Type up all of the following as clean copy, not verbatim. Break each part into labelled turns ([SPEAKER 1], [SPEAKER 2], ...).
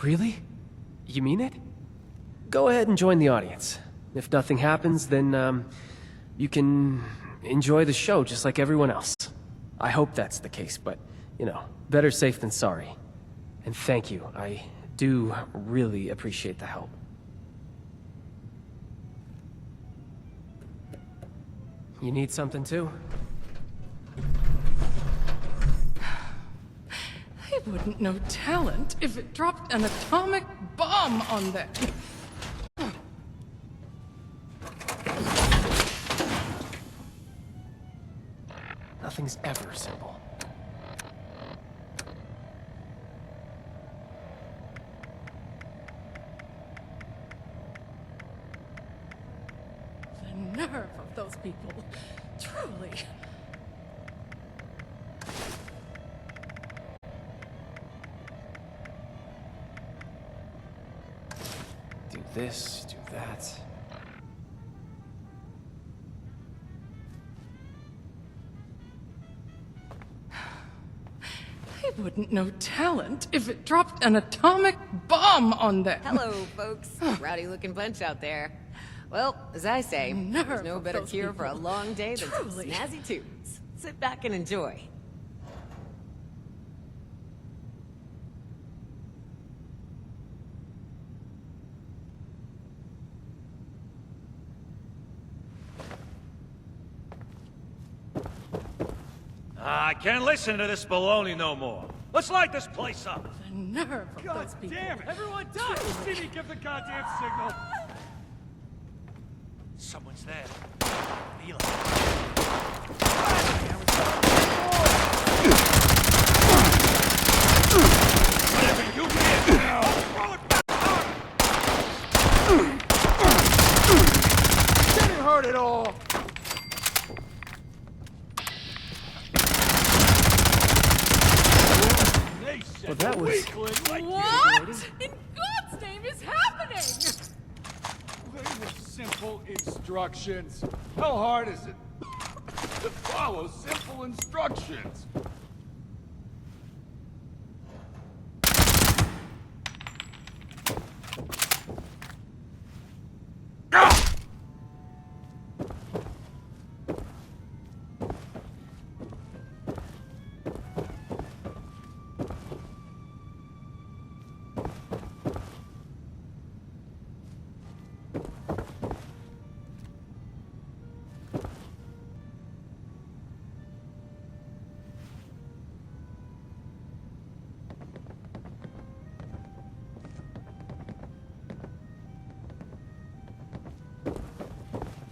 [SPEAKER 1] Really? You mean it? Go ahead and join the audience. If nothing happens, then, you can enjoy the show just like everyone else. I hope that's the case, but, you know, better safe than sorry. And thank you. I do really appreciate the help. You need something too?
[SPEAKER 2] They wouldn't know talent if it dropped an atomic bomb on them.
[SPEAKER 1] Nothing's ever simple.
[SPEAKER 2] The nerve of those people. Truly.
[SPEAKER 1] Do this, do that.
[SPEAKER 2] They wouldn't know talent if it dropped an atomic bomb on them.
[SPEAKER 3] Hello, folks. Rowdy looking bunch out there. Well, as I say, there's no better cure for a long day than some snazzy tunes. Sit back and enjoy.
[SPEAKER 4] I can't listen to this baloney no more. Let's light this place up.
[SPEAKER 2] The nerve of
[SPEAKER 4] God
[SPEAKER 2] those people.
[SPEAKER 4] damn it! Everyone dies! See me give the goddamn signal. Someone's there. Feel it. Whatever you did now, throw it back out. Didn't hurt at all.
[SPEAKER 1] Well, that was...
[SPEAKER 2] What in God's name is happening?
[SPEAKER 5] They were simple instructions. How hard is it to follow simple instructions?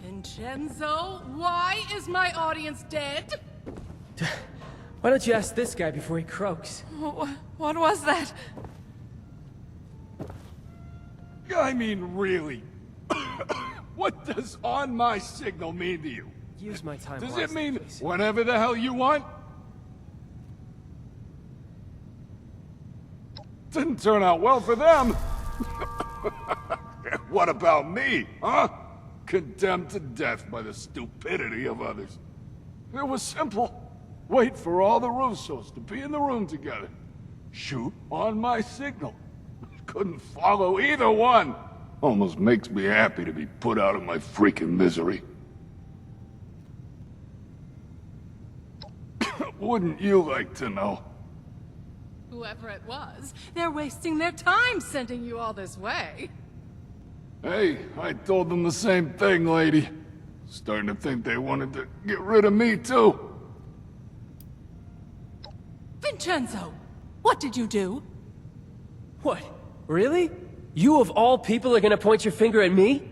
[SPEAKER 2] Vincenzo, why is my audience dead?
[SPEAKER 1] Why don't you ask this guy before he croaks?
[SPEAKER 2] What was that?
[SPEAKER 5] I mean, really? What does on my signal mean to you?
[SPEAKER 1] Use my time
[SPEAKER 5] Does
[SPEAKER 1] wisely,
[SPEAKER 5] it mean
[SPEAKER 1] please.
[SPEAKER 5] whatever the hell you want? Didn't turn out well for them. What about me, huh? Condemned to death by the stupidity of others. It was simple. Wait for all the Russos to be in the room together. Shoot on my signal. Couldn't follow either one. Almost makes me happy to be put out of my freaking misery. Wouldn't you like to know?
[SPEAKER 2] Whoever it was, they're wasting their time sending you all this way.
[SPEAKER 5] Hey, I told them the same thing, lady. Starting to think they wanted to get rid of me, too.
[SPEAKER 2] Vincenzo, what did you do?
[SPEAKER 1] What? Really? You of all people are gonna point your finger at me?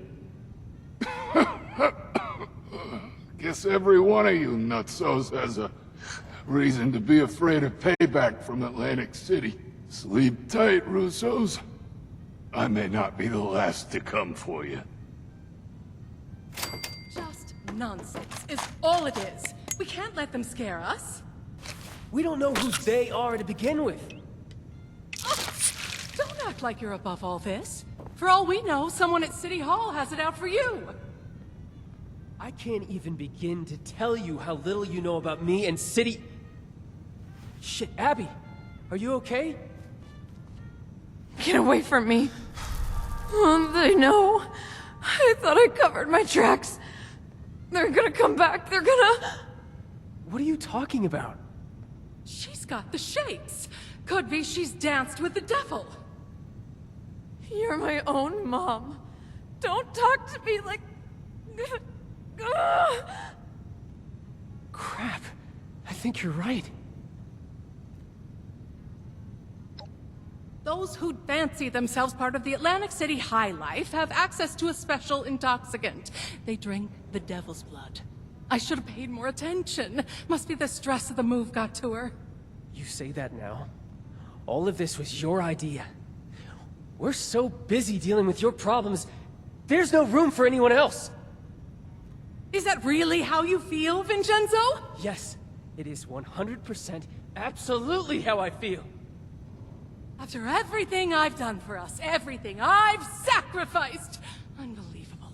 [SPEAKER 5] Guess every one of you nutsos has a reason to be afraid of payback from Atlantic City. Sleep tight, Russos. I may not be the last to come for you.
[SPEAKER 2] Just nonsense is all it is. We can't let them scare us.
[SPEAKER 1] We don't know who they are to begin with.
[SPEAKER 2] Oh, don't act like you're above all this. For all we know, someone at City Hall has it out for you.
[SPEAKER 1] I can't even begin to tell you how little you know about me and City... Shit, Abby, are you okay?
[SPEAKER 6] Get away from me. They know. I thought I covered my tracks. They're gonna come back. They're gonna...
[SPEAKER 1] What are you talking about?
[SPEAKER 2] She's got the shakes. Could be she's danced with the devil.
[SPEAKER 6] You're my own mom. Don't talk to me like...
[SPEAKER 1] Crap. I think you're right.
[SPEAKER 2] Those who fancy themselves part of the Atlantic City high life have access to a special intoxicant. They drink the devil's blood. I should have paid more attention. Must be the stress of the move got to her.
[SPEAKER 1] You say that now. All of this was your idea. We're so busy dealing with your problems, there's no room for anyone else.
[SPEAKER 2] Is that really how you feel, Vincenzo?
[SPEAKER 1] Yes, it is 100% absolutely how I feel.
[SPEAKER 2] After everything I've done for us, everything I've sacrificed. Unbelievable.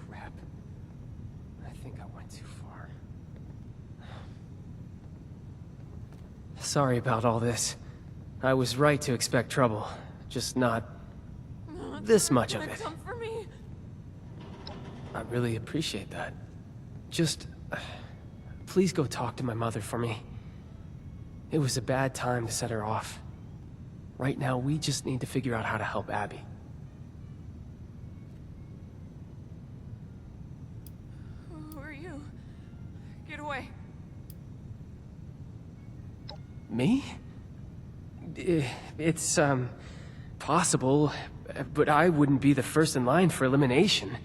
[SPEAKER 1] Crap. I think I went too far. Sorry about all this. I was right to expect trouble, just not this much of it.
[SPEAKER 6] Come for me.
[SPEAKER 1] I really appreciate that. Just... please go talk to my mother for me. It was a bad time to set her off. Right now, we just need to figure out how to help Abby.
[SPEAKER 6] Who are you? Get away.
[SPEAKER 1] Me? It's, possible, but I wouldn't be the first in line for elimination.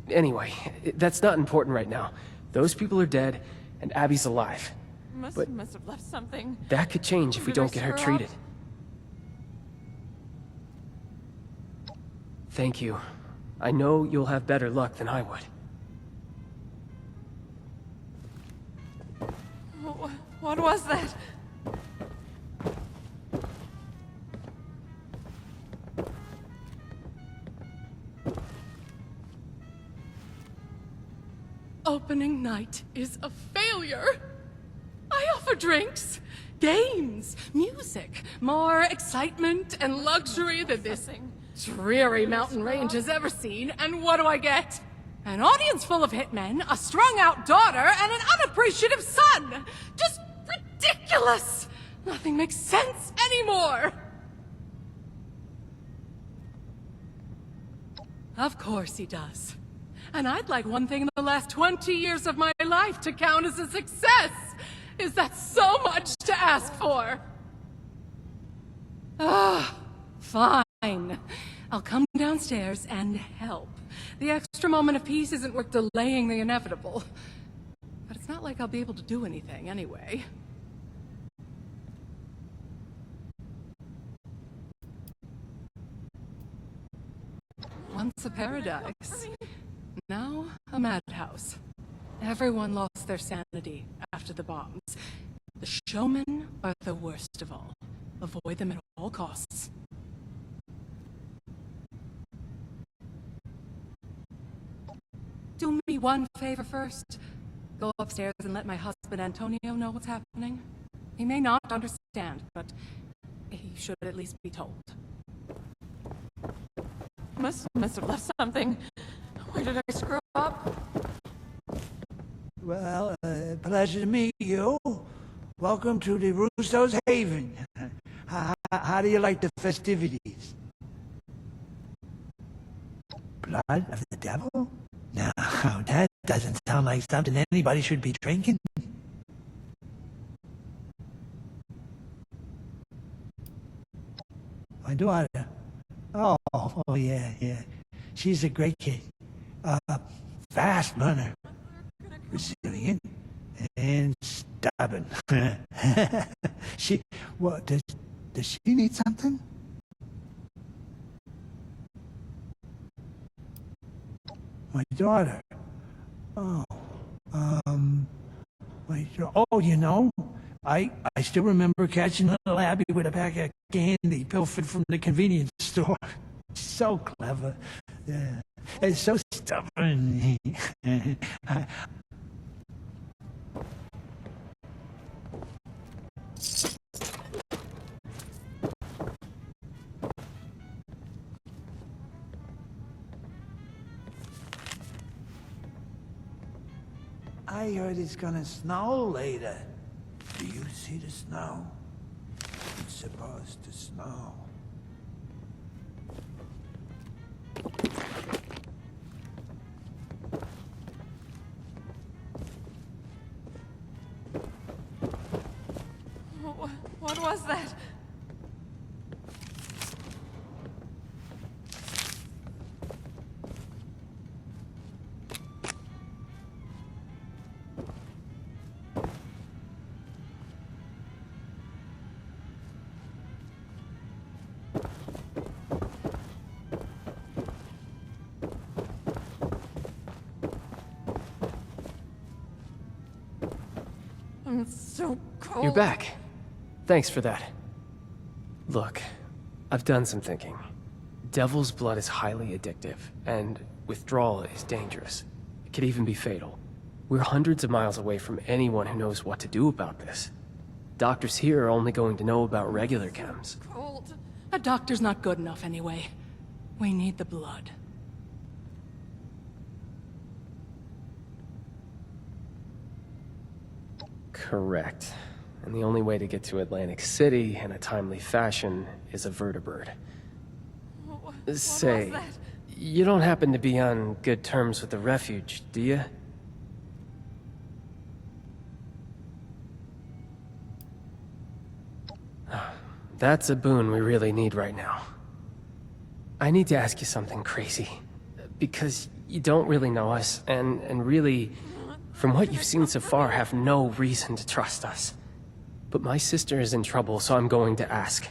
[SPEAKER 1] Anyway, that's not important right now. Those people are dead, and Abby's alive.
[SPEAKER 6] Must have left something.
[SPEAKER 1] That could change if we
[SPEAKER 6] Did I
[SPEAKER 1] don't get her
[SPEAKER 6] screw up?
[SPEAKER 1] treated. Thank you. I know you'll have better luck than I would.
[SPEAKER 6] What was that?
[SPEAKER 2] Opening night is a failure. I offer drinks, games, music, more excitement and luxury than this dreary mountain range has ever seen, and what do I get? An audience full of hitmen, a strung-out daughter, and an unappreciative son! Just ridiculous! Nothing makes sense anymore! Of course he does. And I'd like one thing in the last 20 years of my life to count as a success! Is that so much to ask for? Fine. I'll come downstairs and help. The extra moment of peace isn't worth delaying the inevitable. But it's not like I'll be able to do anything anyway. Once a paradise. Now a madhouse. Everyone lost their sanity after the bombs. The showmen are the worst of all. Avoid them at all costs. Do me one favor first. Go upstairs and let my husband Antonio know what's happening. He may not understand, but he should at least be told.
[SPEAKER 6] Must have left something. Where did I screw up?
[SPEAKER 7] Well, pleasure to meet you. Welcome to the Russo's Haven. How do you like the festivities? Blood of the devil? No, that doesn't sound like something anybody should be drinking. My daughter. Oh, yeah. She's a great kid. Fast runner. Resilient. And stubborn. Does she need something? My daughter. You know, I still remember catching little Abby with a pack of candy pilfered from the convenience store. So clever. And so stubborn. I heard it's gonna snow later. Do you see the snow? It's supposed to snow.
[SPEAKER 6] What was that? I'm so cold.
[SPEAKER 1] You're back. Thanks for that. Look, I've done some thinking. Devil's blood is highly addictive, and withdrawal is dangerous. It could even be fatal. We're hundreds of miles away from anyone who knows what to do about this. Doctors here are only going to know about regular chems.
[SPEAKER 6] Cold.
[SPEAKER 2] A doctor's not good enough anyway. We need the blood.
[SPEAKER 1] Correct. And the only way to get to Atlantic City in a timely fashion is a vertibird. Say,
[SPEAKER 6] was that?
[SPEAKER 1] you don't happen to be on good terms with the refuge, do you? That's a boon we really need right now. I need to ask you something crazy. Because you don't really know us, and really, from what you've seen so far, have no reason to trust us. But my sister is in trouble, so I'm going to ask.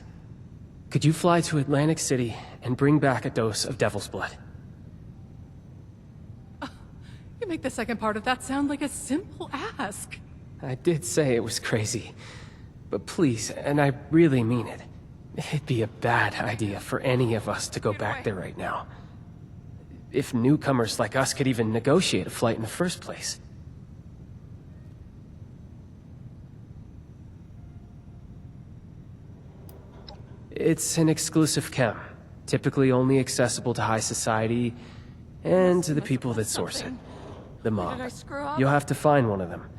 [SPEAKER 1] Could you fly to Atlantic City and bring back a dose of Devil's Blood?
[SPEAKER 2] You make the second part of that sound like a simple ask.
[SPEAKER 1] I did say it was crazy. But please, and I really mean it, it'd be a bad idea for any of us to go back there right now. If newcomers like us could even negotiate a flight in the first place. It's an exclusive chem, typically only accessible to high society and to the people that source it. The mob.
[SPEAKER 6] Did I screw up?
[SPEAKER 1] You'll have to find one of them.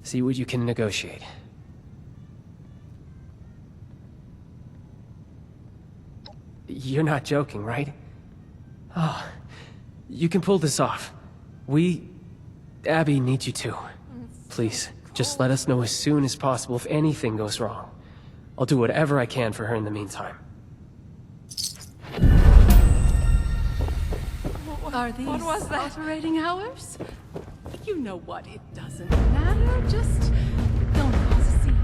[SPEAKER 1] See what you can negotiate. You're not joking, right? Oh, you can pull this off. Abby needs you to. Please, just let us know as soon as possible if anything goes wrong. I'll do whatever I can for her in the meantime.
[SPEAKER 2] Are these
[SPEAKER 6] What was that?
[SPEAKER 2] operating hours? You know what, it doesn't matter, just don't cause a scene.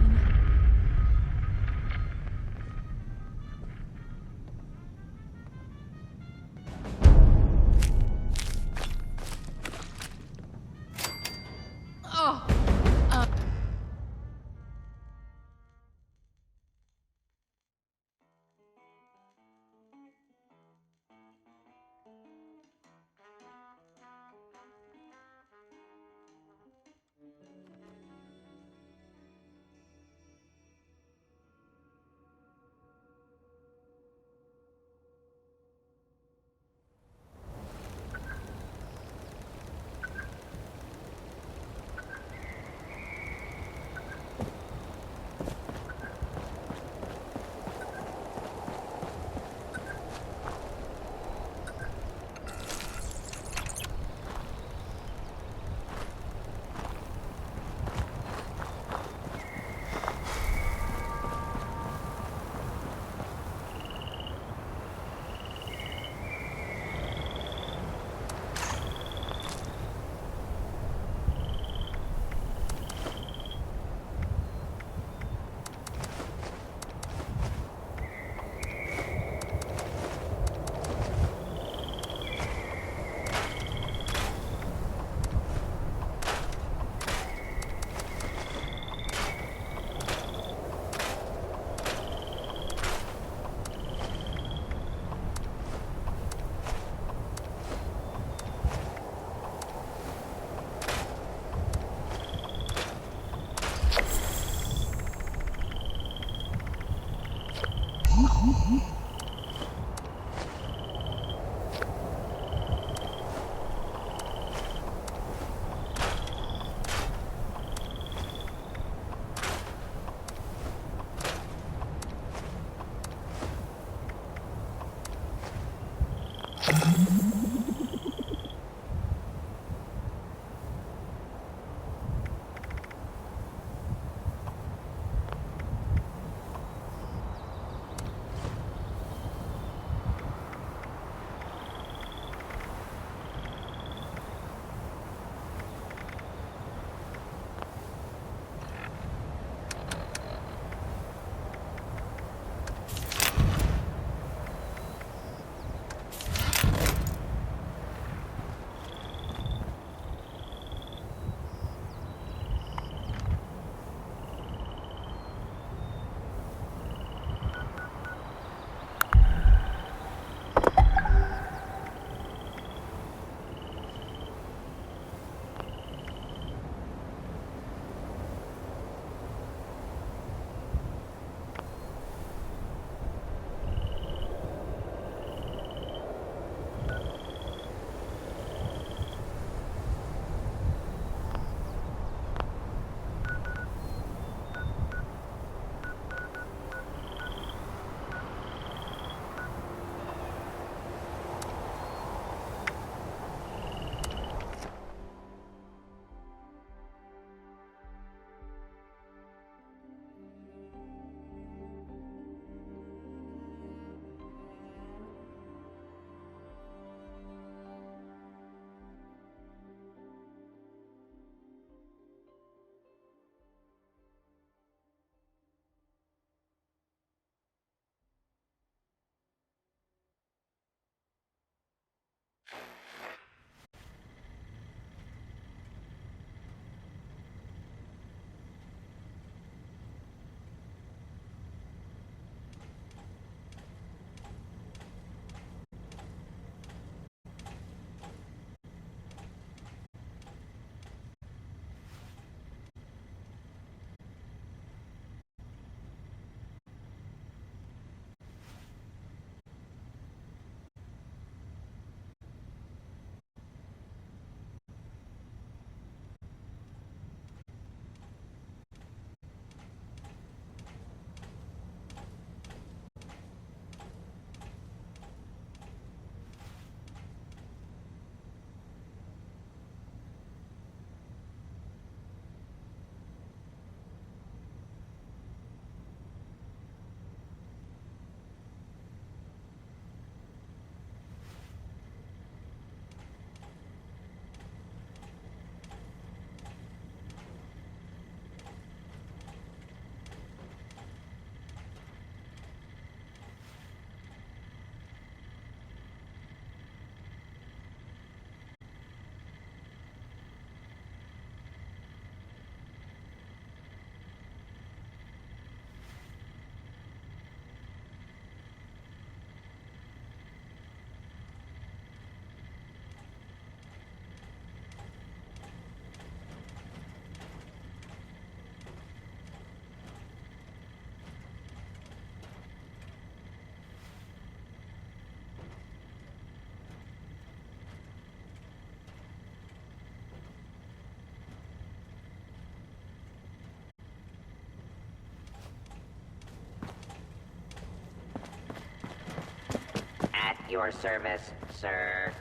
[SPEAKER 8] your service, sir.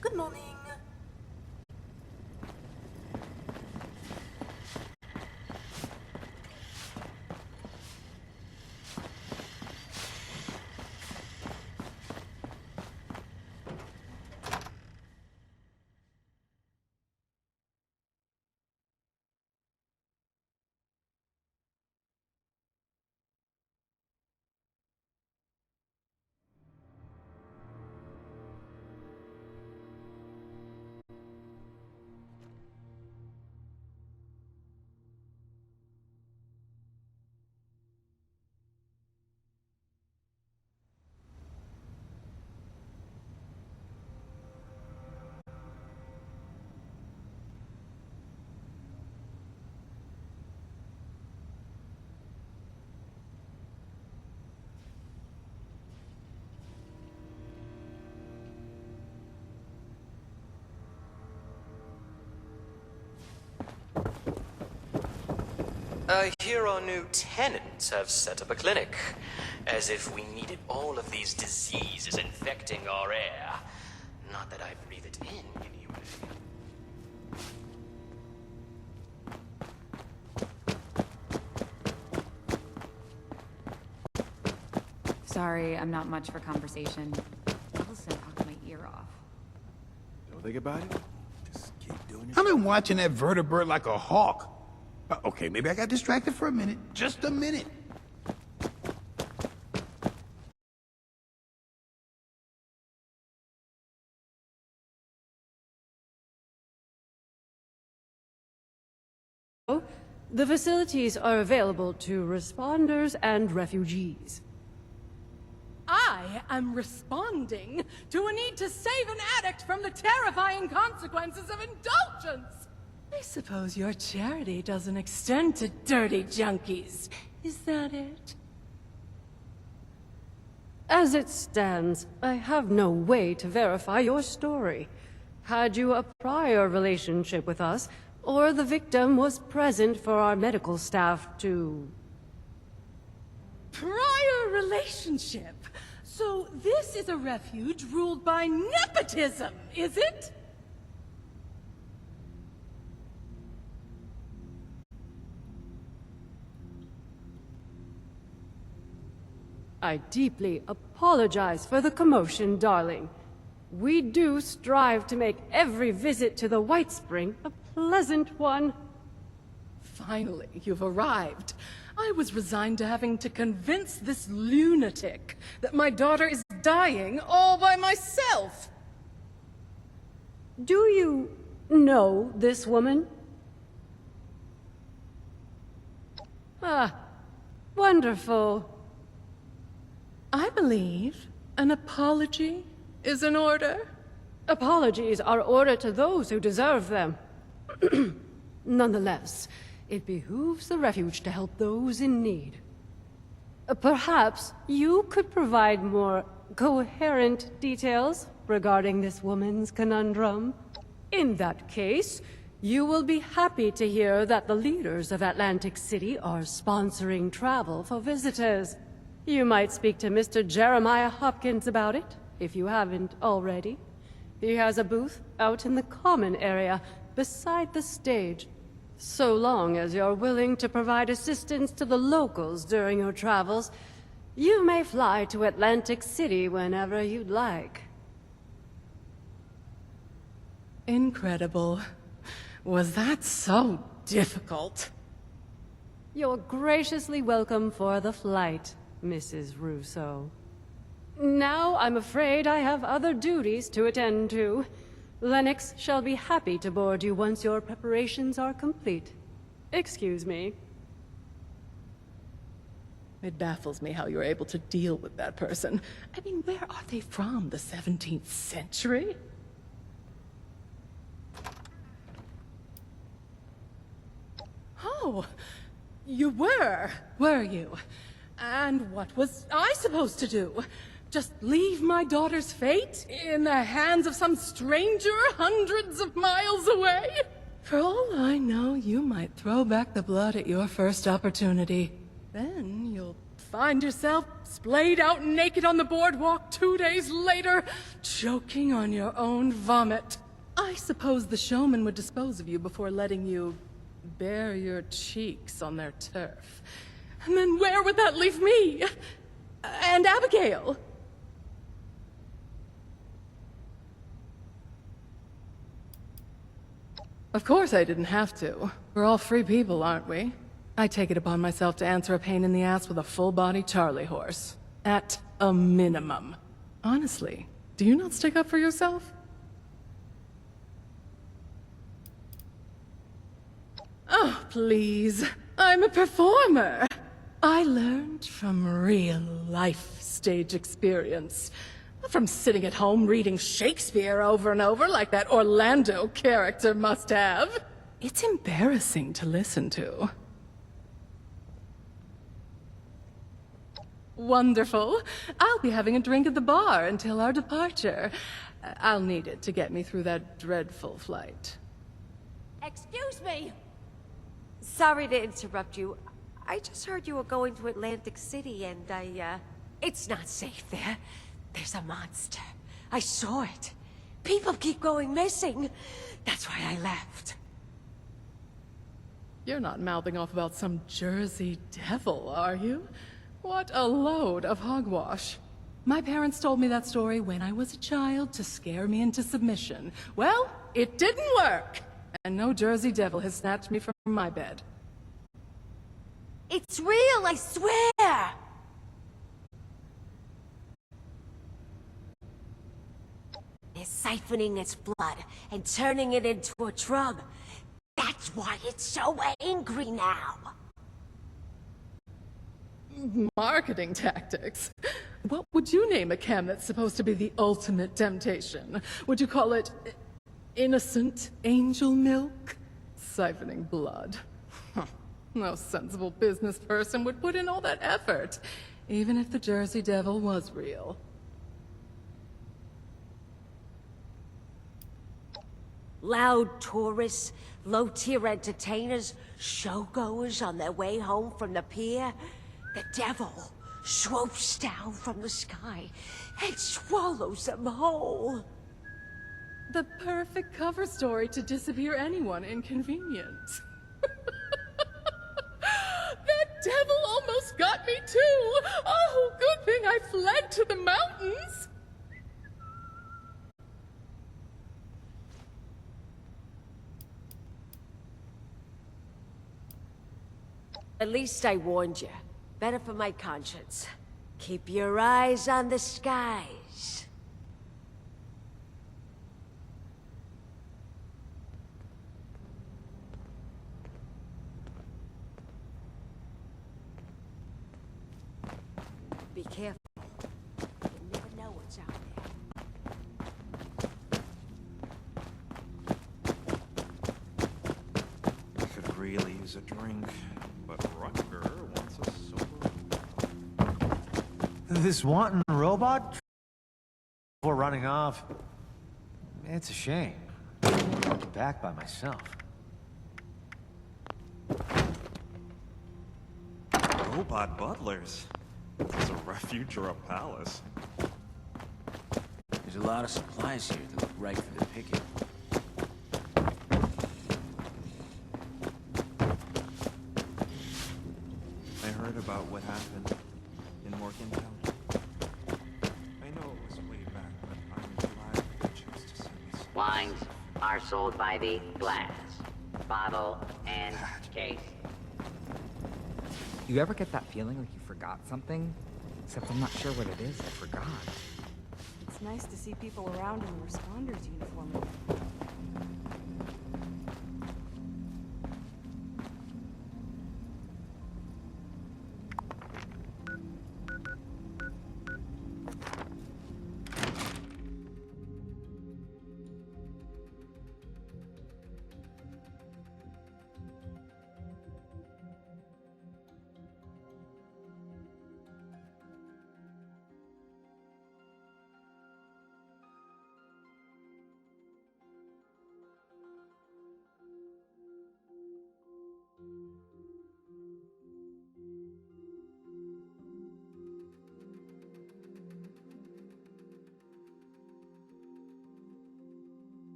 [SPEAKER 2] Good morning.
[SPEAKER 9] I hear our new tenants have set up a clinic. As if we needed all of these diseases infecting our air. Not that I breathe it in, anyway.
[SPEAKER 6] Sorry, I'm not much for conversation. Wilson knocked my ear off.
[SPEAKER 10] Don't think about it. Just keep doing your
[SPEAKER 11] I've been watching that vertebrate like a hawk. Okay, maybe I got distracted for a minute. Just a minute.
[SPEAKER 12] The facilities are available to responders and refugees.
[SPEAKER 2] I am responding to a need to save an addict from the terrifying consequences of indulgence. I suppose your charity doesn't extend to dirty junkies. Is that it?
[SPEAKER 12] As it stands, I have no way to verify your story. Had you a prior relationship with us, or the victim was present for our medical staff to...
[SPEAKER 2] Prior relationship? So this is a refuge ruled by nepotism, is it?
[SPEAKER 12] I deeply apologize for the commotion, darling. We do strive to make every visit to the White Spring a pleasant one.
[SPEAKER 2] Finally, you've arrived. I was resigned to having to convince this lunatic that my daughter is dying all by myself.
[SPEAKER 12] Do you know this woman? Ah, wonderful.
[SPEAKER 2] I believe an apology is in order.
[SPEAKER 12] Apologies are ordered to those who deserve them. Nonetheless, it behooves the refuge to help those in need. Perhaps you could provide more coherent details regarding this woman's conundrum. In that case, you will be happy to hear that the leaders of Atlantic City are sponsoring travel for visitors. You might speak to Mr. Jeremiah Hopkins about it, if you haven't already. He has a booth out in the common area, beside the stage. So long as you're willing to provide assistance to the locals during your travels, you may fly to Atlantic City whenever you'd like.
[SPEAKER 2] Incredible. Was that so difficult?
[SPEAKER 12] You're graciously welcome for the flight, Mrs. Russo. Now I'm afraid I have other duties to attend to. Lennox shall be happy to board you once your preparations are complete. Excuse me.
[SPEAKER 2] It baffles me how you're able to deal with that person. I mean, where are they from? The 17th century? Oh, you were you? And what was I supposed to do? Just leave my daughter's fate in the hands of some stranger hundreds of miles away? For all I know, you might throw back the blood at your first opportunity. Then you'll find yourself splayed out naked on the boardwalk 2 days later, choking on your own vomit. I suppose the showman would dispose of you before letting you bare your cheeks on their turf. And then where would that leave me? And Abigail? Of course I didn't have to. We're all free people, aren't we? I take it upon myself to answer a pain in the ass with a full-body Charlie horse. At a minimum. Honestly, do you not stick up for yourself? Oh, please. I'm a performer. I learned from real-life stage experience. Not from sitting at home reading Shakespeare over and over like that Orlando character must have. It's embarrassing to listen to. Wonderful. I'll be having a drink at the bar until our departure. I'll need it to get me through that dreadful flight.
[SPEAKER 13] Excuse me! Sorry to interrupt you. I just heard you were going to Atlantic City and It's not safe there. There's a monster. I saw it. People keep going missing. That's why I left.
[SPEAKER 2] You're not mouthing off about some Jersey devil, are you? What a load of hogwash. My parents told me that story when I was a child to scare me into submission. Well, it didn't work. And no Jersey devil has snatched me from my bed.
[SPEAKER 13] It's real, I swear! They're siphoning its blood and turning it into a drug. That's why it's so angry now.
[SPEAKER 2] Marketing tactics. What would you name a chem that's supposed to be the ultimate temptation? Would you call it innocent angel milk? Siphoning blood. No sensible business person would put in all that effort, even if the Jersey Devil was real.
[SPEAKER 13] Loud tourists, low-tier entertainers, showgoers on their way home from the pier. The devil swoops down from the sky and swallows them whole.
[SPEAKER 2] The perfect cover story to disappear anyone inconvenient. That devil almost got me too! Oh, good thing I fled to the mountains!
[SPEAKER 13] At least I warned you. Better for my conscience. Keep your eyes on the skies. Be careful. You never know what's out there.
[SPEAKER 14] Could really use a drink, but Rutger wants a sober.
[SPEAKER 15] This wanton robot before running off. It's a shame. I'll be back by myself.
[SPEAKER 14] Robot butlers. Is this a refuge or a palace?
[SPEAKER 16] There's a lot of supplies here that look right for the picking.
[SPEAKER 14] I heard about what happened in Morgantown. I know it was way back, but I'm glad you chose to send me some.
[SPEAKER 8] Wines are sold by the glass, bottle, and case.
[SPEAKER 17] You ever get that feeling like you forgot something? Except I'm not sure what it is I forgot.
[SPEAKER 6] It's nice to see people around in the Responders uniform.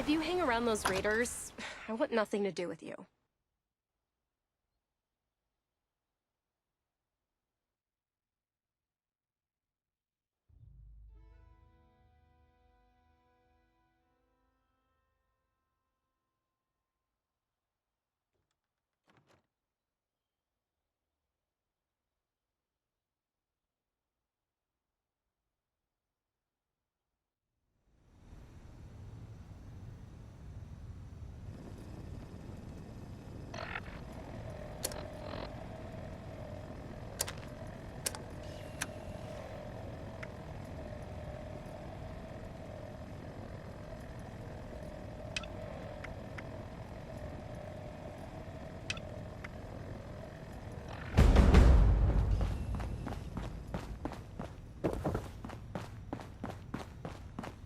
[SPEAKER 18] If you hang around those raiders, I want nothing to do with you.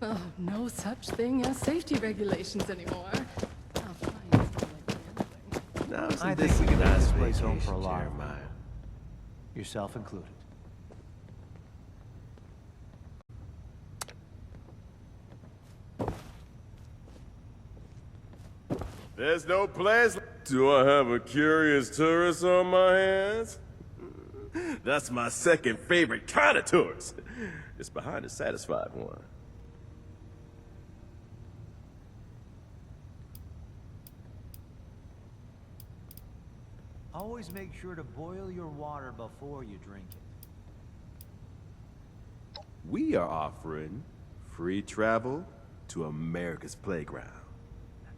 [SPEAKER 2] Oh, no such thing as safety regulations anymore. I'll find
[SPEAKER 15] I think we can make this place home for a lot, Jeremiah. Yourself included.
[SPEAKER 19] There's no place. Do I have a curious tourist on my hands? That's my second favorite kind of tourist. It's behind a satisfied one.
[SPEAKER 15] Always make sure to boil your water before you drink it.
[SPEAKER 19] We are offering free travel to America's playground.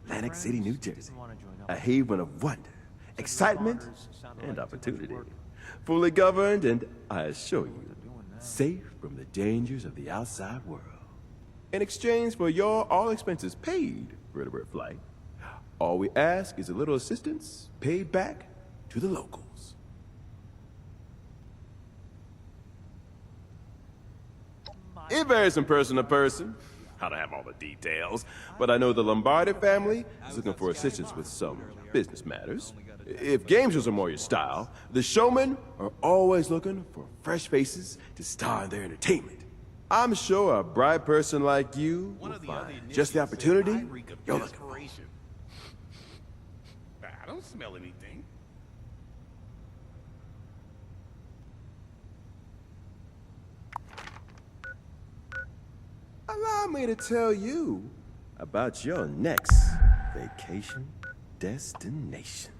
[SPEAKER 19] Atlantic City, New Jersey. A haven of wonder, excitement, and opportunity. Fully governed and, I assure you, safe from the dangers of the outside world. In exchange for your all expenses paid vertebrate flight, all we ask is a little assistance paid back to the locals. It varies from person to person. I don't have all the details, but I know the Lombardi family is looking for assistance with some business matters. If game shows are more your style, the showmen are always looking for fresh faces to star in their entertainment. I'm sure a bright person like you will find just the opportunity you're looking for.
[SPEAKER 11] I don't smell anything.
[SPEAKER 19] Allow me to tell you about your next vacation destination.